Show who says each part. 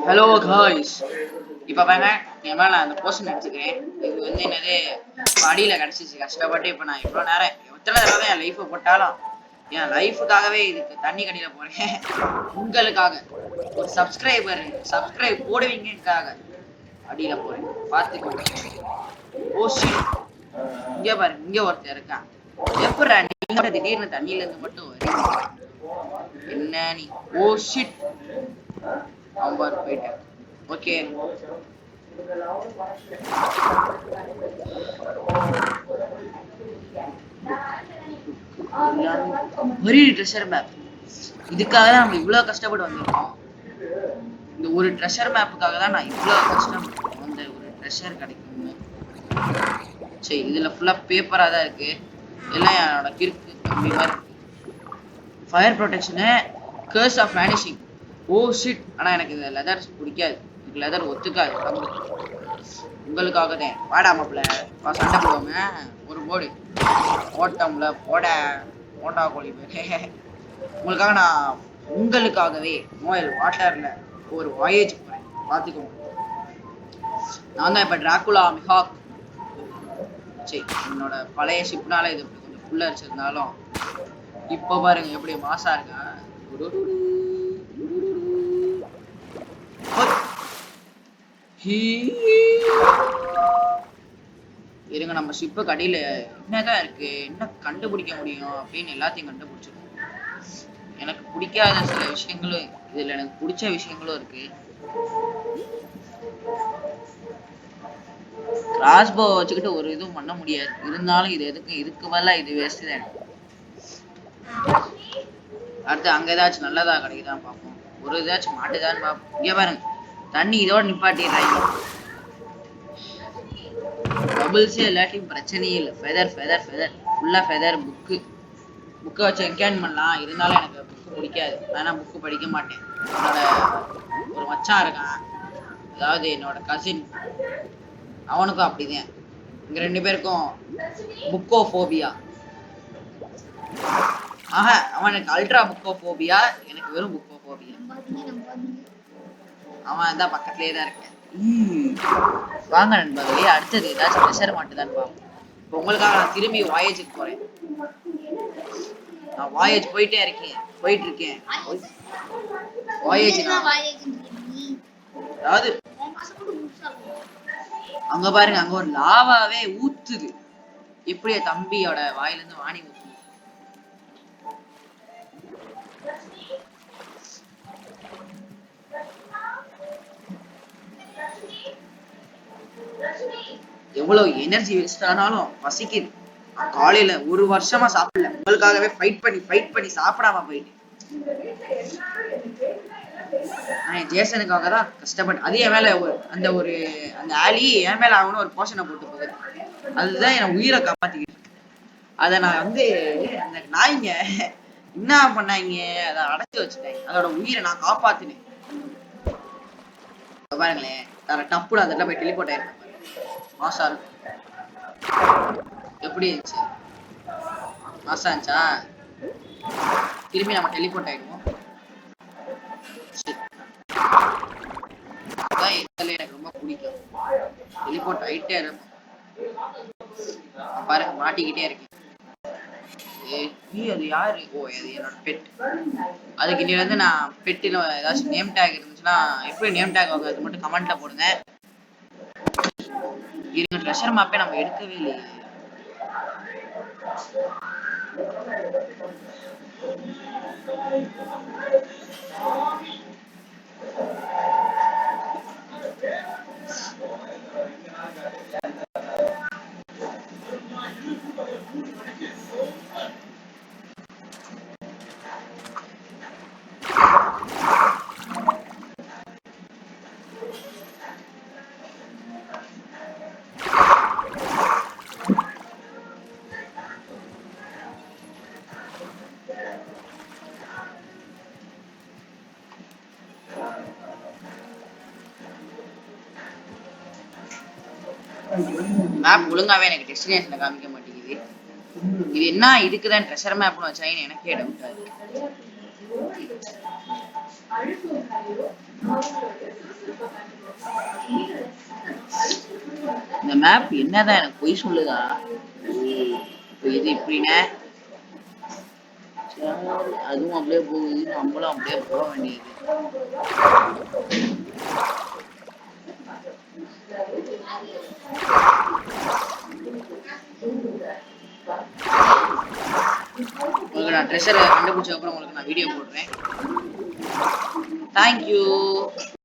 Speaker 1: Hello guys, இப்போ பாருங்க என் மேலே நான் அந்த போர்ஷன் எடுத்துக்கிறேன். இது வந்து என்னது படியில் கிடச்சிச்சு கஷ்டப்பட்டு. இப்போ நான் இவ்வளோ நேரம் எத்தனை தடவை தான் என் லைஃப்பை போட்டாலும் என் லைஃபுக்காகவே இதுக்கு தண்ணி கடியில் போகிறேன். உங்களுக்காக ஒரு சப்ஸ்கிரைப் போடுவீங்கக்காக அடியில் போகிறேன், பார்த்துக்கோங்க. ஓ ஷிட், இங்கே பாருங்க, இங்கே ஒருத்தர் இருக்கான். எப்படா நீங்க திடீர்னு தண்ணியிலேருந்து மட்டும் வரீங்க? என்ன நீ? ஓ ஷிட், அவன் பாரு போயிட்டேன். Okay, treasure map. இதுக்காக தான் நம்ம இவ்வளவு கஷ்டப்பட்டு வந்திருக்கோம். இந்த ஒரு ட்ரெஷர் மேப்புக்காக தான் நான் இவ்வளவு கஷ்டப்பட்டேன். அந்த ஒரு ட்ரெஷர் கிடைக்கும்னு. சரி, இதுல ஃபுல்லா பேப்பரா தான் இருக்கு. எல்லாம் என்னோட கிறுக்கு தம்பி மாதிரி. Fire protection, curse of vanishing. Oh shit, ஆனா எனக்கு இந்த லெதர் பிடிக்காது. எனக்கு லெதர் ஒத்துக்காது. உங்களுக்காக தான். வாடா மாப்பிள்ள, சண்டை போடுவாங்க. ஒரு போடு ஓட்டம்ல போட்டா கோழி பேர். உங்களுக்காக நான் உங்களுக்காகவே மோயல் வாட்டர்ல ஒரு வாயேஜ் போறேன், பார்த்துக்கோங்க. நான் தான் இப்ப டிராகுலா மிஹாக். சரி, என்னோட பழைய ஷிப்னால இது கொஞ்சம் ஃபுல்லா அடிச்சிருந்தாலும் இப்ப பாருங்க எப்படி மாசா இருக்கா. இருங்க, நம்ம ஷிப்பு கடையில என்னதான் இருக்கு, என்ன கண்டுபிடிக்க முடியும் அப்படின்னு எல்லாத்தையும் கண்டுபிடிச்சிருக்கோம். எனக்கு பிடிக்காத சில விஷயங்களும் இதுல எனக்கு பிடிச்ச விஷயங்களும் இருக்கு. கிராஸ்போ வச்சுக்கிட்டு ஒரு இதுவும் பண்ண முடியாது. இருந்தாலும் இது இதுக்கு மேல இது வேஸ்ட் தான். அடுத்து அங்க ஏதாச்சும் நல்லதா கிடைக்குதான் பார்ப்போம். ஒரு ஏதாச்சும் மாட்டுதான்னு பார்ப்போம். இங்க பாருங்க, தண்ணி இதோட நிப்பாட்டிடுறாங்க. பபிள்ஸே எல்லாத்தையும் பிரச்சனையே இல்லை. ஃபெதர் ஃபுல்லா ஃபெதர். புக்கை வச்சு என்கேன் பண்ணலாம். இருந்தாலும் எனக்கு புக்கு பிடிக்காது. நான் புக்கு படிக்க மாட்டேன். என்னோட ஒரு மச்சான் இருக்கான், அதாவது என்னோட கசின், அவனுக்கும் அப்படிதான். இங்க 2 பேருக்கும் புக்கோஃபோபியா. அவனுக்கு அல்ட்ரா புக்கோஃபோபியா, எனக்கு வெறும் புக்கோஃபோபியா. அவன் தான் பக்கத்துலயே தான் இருக்கேன். வாங்க நண்பர்களே, அடுத்தது ஏதாச்சும் ப்ரெஷர் மாட்டுதான் பார்ப்போம். இப்போ உங்களுக்காக நான் திரும்பி வாயேஜுக்கு போறேன். நான் வாயேஜ் போயிட்டு இருக்கேன். வாயேஜ் அதாவது அங்க பாருங்க, அங்க ஒரு லாவாவே ஊத்துது. எப்படியா தம்பியோட வாயில இருந்து வாணி ஊத்து. எவ்வளவு எனர்ஜி வேஸ்ட் ஆனாலும் பசிக்குது. காலையில ஒரு வருஷமா சாப்பிடல. உங்களுக்காகவே ஃபைட் பண்ணி சாப்பிடாம போயிட்டு ஜேசனுக்காக தான் கஷ்டப்பட்டு. அது என் மேல அந்த ஆலி என் மேல ஆகணும் ஒரு போஷனை போட்டு போகுது. அதுதான் என் உயிரை காப்பாத்திக்கிட்டு இருக்கு. அதை நான் அந்த நாய்ங்க என்ன பண்ணாங்க, அதை அடைச்சு வச்சுட்டேன். அதோட உயிரை நான் காப்பாத்தினேன். பாருங்களேன், டப்புல அதெல்லாம் போய் டெலிபோர்ட் ஆயிருக்கேன். மாசா இருக்கு. எப்படி இருந்துச்சு? மாசா இருந்துச்சா? திரும்பி நம்ம டெலிபோர்ட் ஆயிடுவோம். எனக்கு ரொம்ப பிடிக்கும். டெலிபோர்ட் ஆயிட்டே இருக்கும். பாருங்க, மாட்டிக்கிட்டே இருக்கேன். அது யாரு? ஓ, அது என்னோட பெட். அதுக்கு இனி வந்து நான் பெட்டில ஏதாச்சும் நேம் டேக் இருந்துச்சுன்னா எப்படி நேம் டேக் ஆகும் அது மட்டும் கமெண்ட்ல போடுங்க. இருங்க, ட்ரெஷர் மேப்பே நம்ம எடுக்கவே இல்லையே. மேப் ஒழுங்காவே எனக்கு டெஸ்டினேஷனை காமிக்க மாட்டேங்குது. இது என்ன இதுக்குதான் ட்ரெஷர் மேப்னு வச்சாங்கன்னு எனக்கே டவுட்டா இருக்கு. இந்த மேப் என்னதான் எனக்கு பொய் சொல்லுதா? இப்போ இது இப்படின்னா அதுவும் அப்படியே போகுது, நம்மளும் அப்படியே போக வேண்டியது. உங்களுக்கு நான் ட்ரெஷரை கண்டுபிடிச்ச அப்புறம் உங்களுக்கு நான் வீடியோ போடுறேன். தேங்க்யூ.